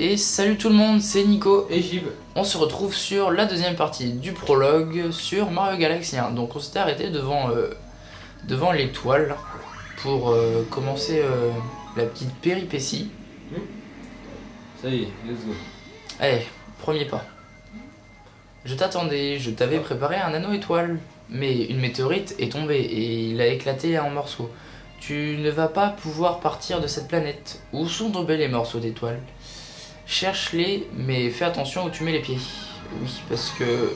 Et salut tout le monde, c'est Nico et Gib. On se retrouve sur la deuxième partie du prologue sur Mario Galaxy 1. Donc on s'était arrêté devant l'étoile pour commencer la petite péripétie. Ça y est, let's go. Allez, premier pas. Je t'attendais, je t'avais préparé un anneau étoile. Mais une météorite est tombée et il a éclaté en morceaux. Tu ne vas pas pouvoir partir de cette planète. Où sont tombés les morceaux d'étoiles? Cherche-les, mais fais attention où tu mets les pieds. Oui, parce que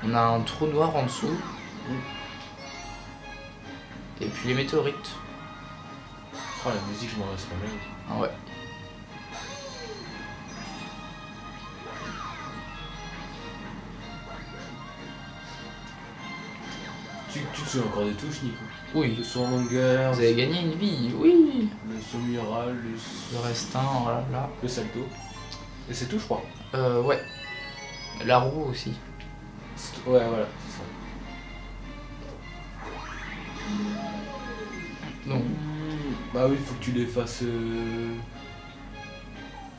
on a un trou noir en dessous. Et puis les météorites. Oh, la musique, je m'en reste pas même. Ah ouais. Tu te souviens encore des touches, Nico? Oui. Le saut en longueur. Vous avez gagné une vie, oui. Le saut mural, Le restant, voilà, là. le salto. Et c'est tout, je crois. Ouais. La roue aussi. Ouais, voilà, c'est ça. Donc, Bah oui, faut que tu les fasses.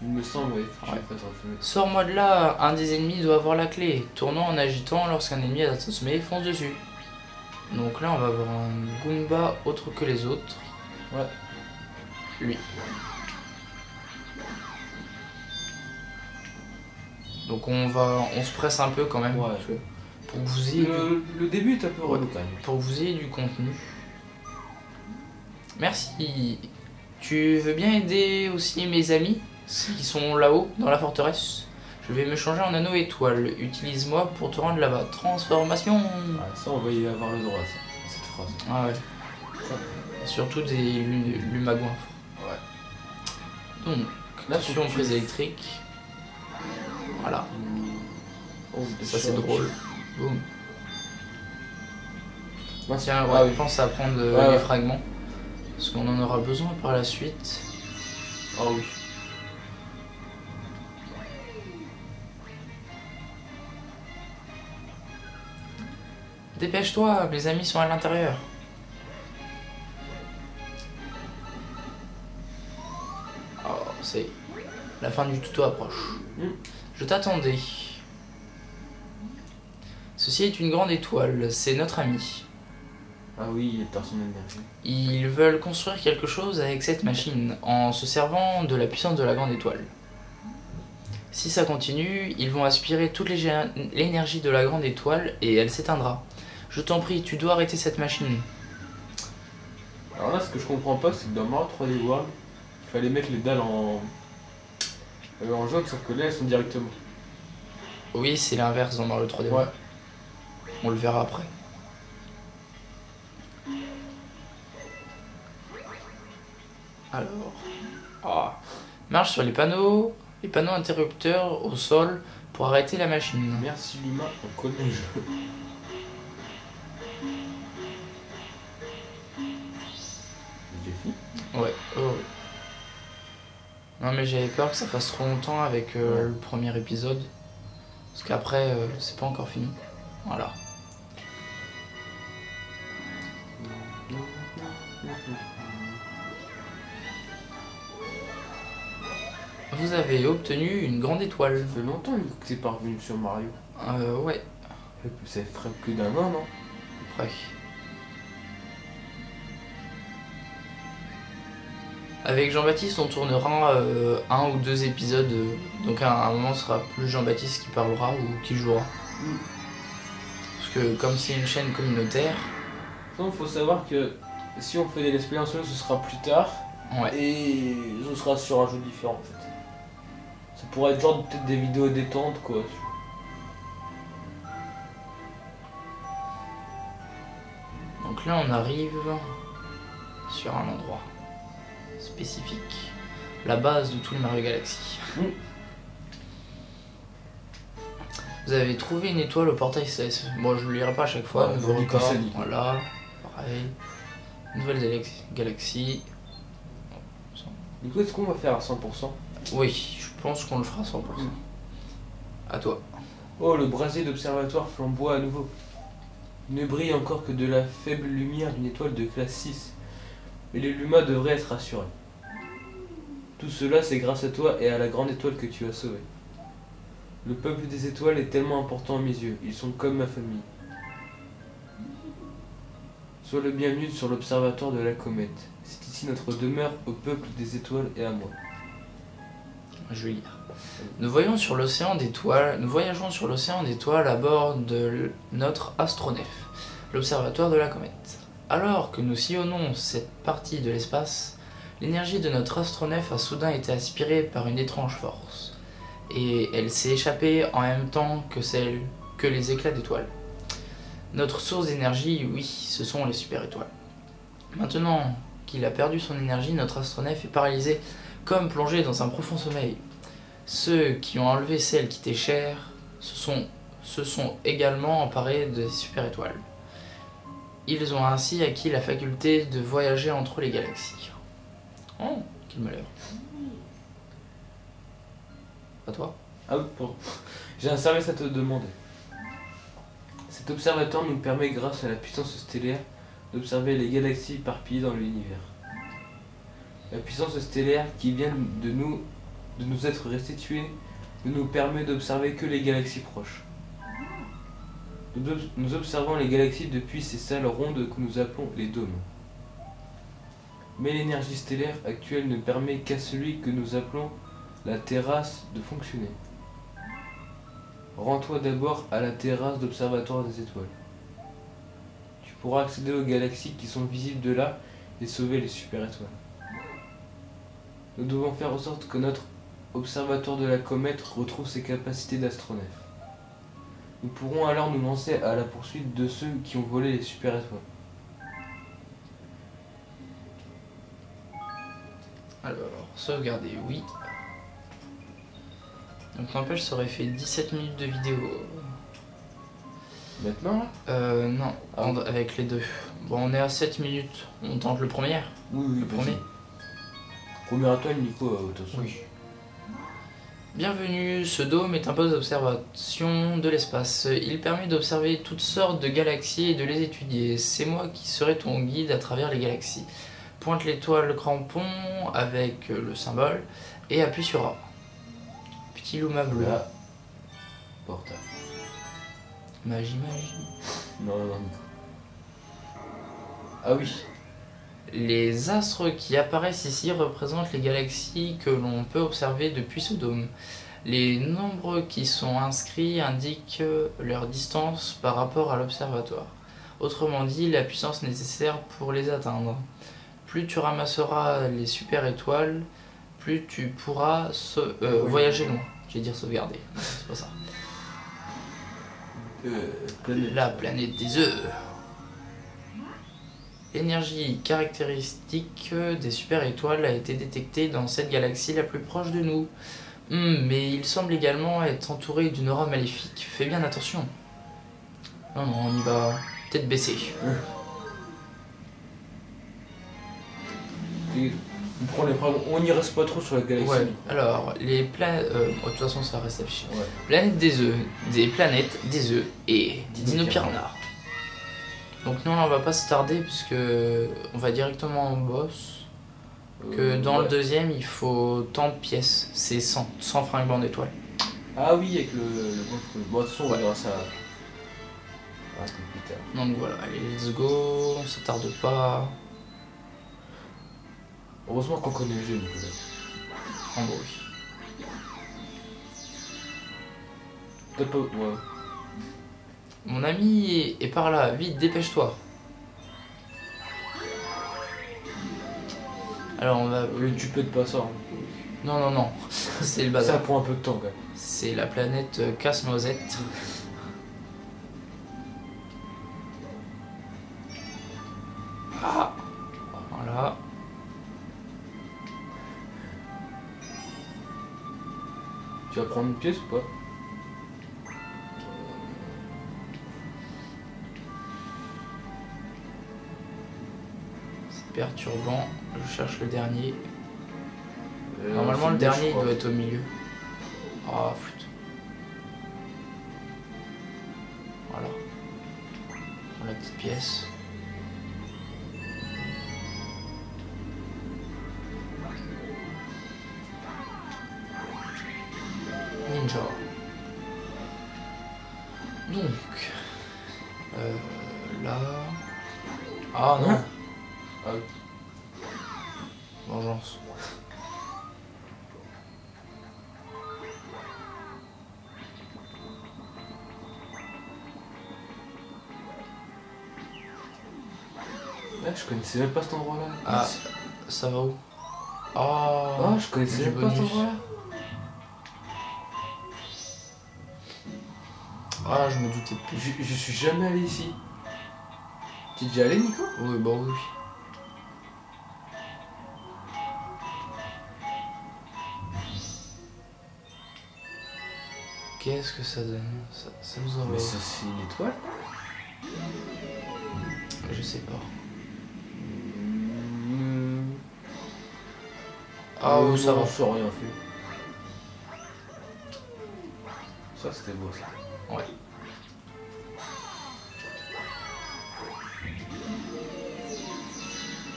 Il me semble, ouais, faut que tu les fasses en fumée. sors-moi de là, un des ennemis doit avoir la clé. Tournons en agitant lorsqu'un ennemi a atteint le sommet, fonce dessus. Donc là, on va avoir un Goomba autre que les autres. Ouais. Lui. Donc on se presse un peu quand même. Ouais. Pour que vous ayez Le début est un peu relou quand même. pour que vous ayez du contenu. Merci. Tu veux bien aider aussi mes amis qui sont là-haut dans la forteresse? Je vais me changer en anneau étoile. Utilise-moi pour te rendre là-bas. Transformation. Ah, ça, on va y avoir le droit, ça, cette phrase. Ah ouais. Surtout des lumagouins. Ouais. Donc, Là, attention prise électrique. Voilà. Oh, Ça c'est drôle. Boum. Ouais, Tiens, ah, ouais, oui. pense à prendre Ouais, les ouais. fragments. Parce qu'on en aura besoin par la suite. Ah oui. Dépêche-toi, mes amis sont à l'intérieur. Oh, c'est... La fin du tuto approche. Je t'attendais. Ceci est une grande étoile, c'est notre ami. Ah oui, il perd son énergie. Ils veulent construire quelque chose avec cette machine, en se servant de la puissance de la grande étoile. Si ça continue, ils vont aspirer toute l'énergie de la grande étoile et elle s'éteindra. Je t'en prie, tu dois arrêter cette machine. Alors là, ce que je comprends pas, c'est que dans Mario 3D World, il fallait mettre les dalles en jaune, sauf que là, elles sont directement. Oui, c'est l'inverse dans Mario 3D. Ouais. On le verra après. Alors... Ah. Marche sur les panneaux interrupteurs au sol pour arrêter la machine. Merci l'humain au collège. J'ai fini. Ouais, ouais. Non mais j'avais peur que ça fasse trop longtemps avec le premier épisode. Parce qu'après, c'est pas encore fini. Voilà. Vous avez obtenu une grande étoile. Ça fait longtemps que t'es pas revenu sur Mario. Ouais, Ça ferait plus d'un an, non? à peu près. Avec Jean-Baptiste, on tournera un ou deux épisodes. Donc à un moment, ce sera plus Jean-Baptiste qui parlera ou qui jouera. Parce que comme c'est une chaîne communautaire... Il faut savoir que si on fait des let's play en solo, ce sera plus tard. Ouais. Et ce sera sur un jeu différent en fait. Ça pourrait être genre peut-être des vidéos détente quoi. Donc là, on arrive sur un endroit spécifique. La base de tous les Mario Galaxy. Vous avez trouvé une étoile au portail 16. Bon, je ne le lirai pas à chaque fois. Ouais, Nouveau du coup, record. c'est dit. Voilà. Pareil. Nouvelle galaxie. Du coup, est-ce qu'on va faire à 100%? Oui, je pense qu'on le fera 100%. À toi. Oh, le brasier d'observatoire flamboie à nouveau. Il ne brille encore que de la faible lumière d'une étoile de classe 6. Mais les Lumas devraient être rassurés. Tout cela, c'est grâce à toi et à la grande étoile que tu as sauvée. Le peuple des étoiles est tellement important à mes yeux. Ils sont comme ma famille. Sois le bienvenu sur l'observatoire de la comète. C'est ici notre demeure au peuple des étoiles et à moi. Je vais lire. Nous voyageons sur l'océan d'étoiles à bord de notre astronef, l'observatoire de la comète. Alors que nous sillonnons cette partie de l'espace, l'énergie de notre astronef a soudain été aspirée par une étrange force, et elle s'est échappée en même temps que les éclats d'étoiles. Notre source d'énergie, oui, ce sont les super-étoiles. Maintenant qu'il a perdu son énergie, notre astronef est paralysé, comme plongé dans un profond sommeil. Ceux qui ont enlevé celle qui était chère se sont également emparés des super-étoiles. Ils ont ainsi acquis la faculté de voyager entre les galaxies. Oh, quel malheur. À toi. Ah oui, pardon. J'ai un service à te demander. Cet observatoire nous permet, grâce à la puissance stellaire, d'observer les galaxies éparpillées dans l'univers. La puissance stellaire qui vient de nous être restituée ne nous permet d'observer que les galaxies proches. Nous observons les galaxies depuis ces salles rondes que nous appelons les dômes. Mais l'énergie stellaire actuelle ne permet qu'à celui que nous appelons la terrasse de fonctionner. Rends-toi d'abord à la terrasse d'observatoire des étoiles. Tu pourras accéder aux galaxies qui sont visibles de là et sauver les super-étoiles. Nous devons faire en sorte que notre observatoire de la comète retrouve ses capacités d'astronef. Nous pourrons alors nous lancer à la poursuite de ceux qui ont volé les super-étoiles. Alors, sauvegarder, oui. Donc n'empêche, ça aurait fait 17 minutes de vidéo. Maintenant là Non, avec les deux. Bon, on est à 7 minutes. On tente le premier. Oui, Le premier. Premier à toi, Nico, de toute façon. Oui. Bienvenue, ce dôme est un poste d'observation de l'espace. Il permet d'observer toutes sortes de galaxies et de les étudier. C'est moi qui serai ton guide à travers les galaxies. Pointe l'étoile crampon avec le symbole et appuie sur A. Petit Luma bleu. Là. Portable. Magie. Non. Ah oui. Les astres qui apparaissent ici représentent les galaxies que l'on peut observer depuis ce dôme. Les nombres qui sont inscrits indiquent leur distance par rapport à l'observatoire. Autrement dit, la puissance nécessaire pour les atteindre. Plus tu ramasseras les super-étoiles, plus tu pourras voyager loin. J'allais dire sauvegarder, c'est pas ça. La planète des œufs. L'énergie caractéristique des super-étoiles a été détectée dans cette galaxie la plus proche de nous. Mais il semble également être entouré d'une aura maléfique. Fais bien attention. Non, on y va peut-être baisser. On n'y reste pas trop sur la galaxie. Ouais, alors, les planètes... de toute façon, ça reste affiché. Ouais. Planète des œufs, des planètes, des œufs et des dinopiranhas. Donc nous, on va pas se tarder puisque on va directement en boss. Que dans le deuxième, il faut tant de pièces. C'est 100 fringants d'étoiles. Ah oui, avec le bon, de toute façon, on verra ça. Ah, plus tard. Donc voilà, allez, let's go, on s'attarde pas. Heureusement qu'on connaît le jeu, Nicolas. En gros, oui. Peut-être pas. Ouais. Mon ami est par là, vite, dépêche-toi. Alors on va... Tu peux pas ça. Hein. Non, c'est le Ça bazar. prend un peu de temps quand même. C'est la planète Casse-Noisette. Ah, voilà. Tu vas prendre une pièce ou pas? C'est perturbant. Je cherche le dernier. Normalement, le dernier, il doit être au milieu. Ah, flûte. Voilà. Prends la petite pièce. Ninja. Donc, là... Ah non. Ah oui. Vengeance. Ah, je connaissais même pas cet endroit-là. Ah, ça va où? Oh, Oh, je connaissais du même pas cet bonus. endroit-là. Ah, je me doutais plus. Je suis jamais allé ici. T'es déjà allé, Nico? Oui, bah oui. Qu'est-ce que ça donne? Ça nous envoie. Mais ça, c'est une étoile? Je sais pas. Ah, Oh, ça non, va. ça a rien fait. Ça, c'était beau, ça. Ouais.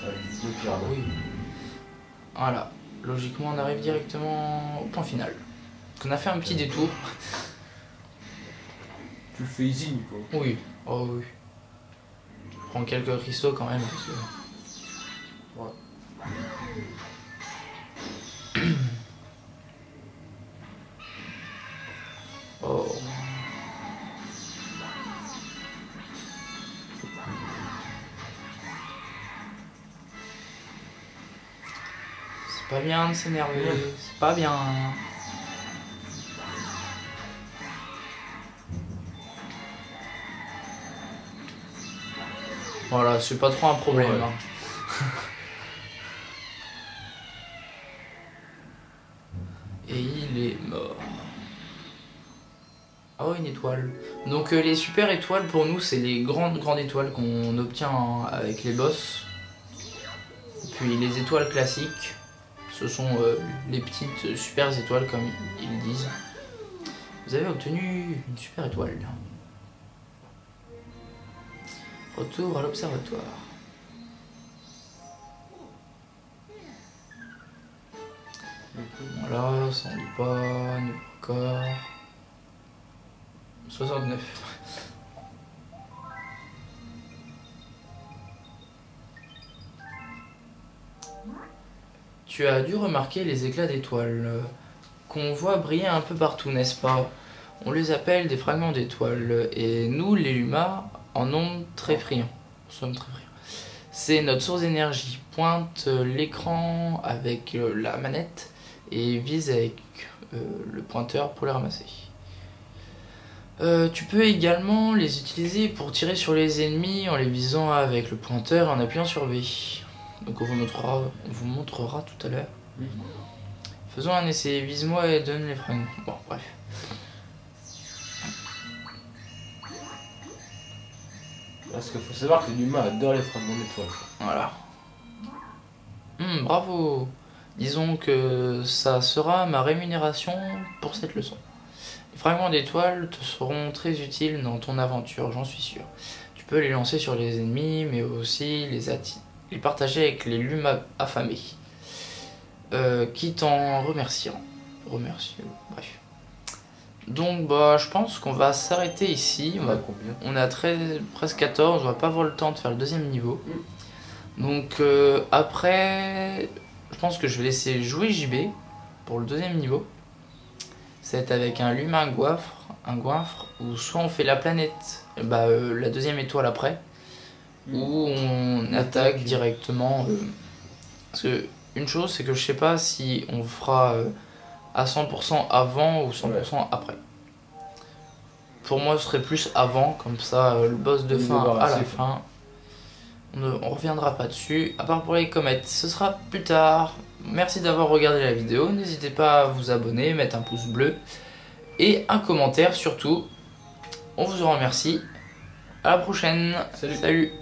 Allez, le pyramide. Oui. Voilà. Logiquement, on arrive directement au point final. Donc, on a fait un petit détour. Tu le fais easy, Nico. Oui. Oh oui. Je prends quelques cristaux quand même. Parce que... Ouais. Oh. C'est pas bien de s'énerver. C'est pas bien. Voilà, c'est pas trop un problème. Ouais. Hein. Et il est mort. Oh, une étoile. Donc les super étoiles pour nous, c'est les grandes étoiles qu'on obtient avec les boss. Puis les étoiles classiques, ce sont les petites super étoiles comme ils disent. Vous avez obtenu une super étoile. Retour à l'observatoire. Voilà, ça on dit pas, niveau record. 69. Tu as dû remarquer les éclats d'étoiles qu'on voit briller un peu partout, n'est-ce pas? On les appelle des fragments d'étoiles et nous, les humains, en sommes très friands. C'est notre source d'énergie. Pointe l'écran avec la manette et vise avec le pointeur pour les ramasser. Tu peux également les utiliser pour tirer sur les ennemis en les visant avec le pointeur et en appuyant sur V. Donc on vous montrera tout à l'heure. Faisons un essai, vise-moi et donne les fragments. Bon, bref. Parce qu'il faut savoir que l'humain adore les fragments d'étoiles. Voilà. Bravo. Disons que ça sera ma rémunération pour cette leçon. Les fragments d'étoiles te seront très utiles dans ton aventure, j'en suis sûr. Tu peux les lancer sur les ennemis, mais aussi les partager avec les lumas affamés. Qui t'en remercieront. Bref. Donc bah je pense qu'on va s'arrêter ici. Combien? On a presque 14, on va pas avoir le temps de faire le deuxième niveau. Donc après, je pense que je vais laisser jouer JB pour le deuxième niveau. C'est avec un lumin un goinfre, ou soit on fait la planète, la deuxième étoile après, ou on attaque directement. Parce que une chose, c'est que je sais pas si on fera à 100% avant ou 100% après. Pour moi, ce serait plus avant, comme ça, le boss de fin à la fin. On reviendra pas dessus, à part pour les comètes, ce sera plus tard. Merci d'avoir regardé la vidéo, n'hésitez pas à vous abonner, mettre un pouce bleu et un commentaire surtout. On vous en remercie. À la prochaine. Salut. Salut.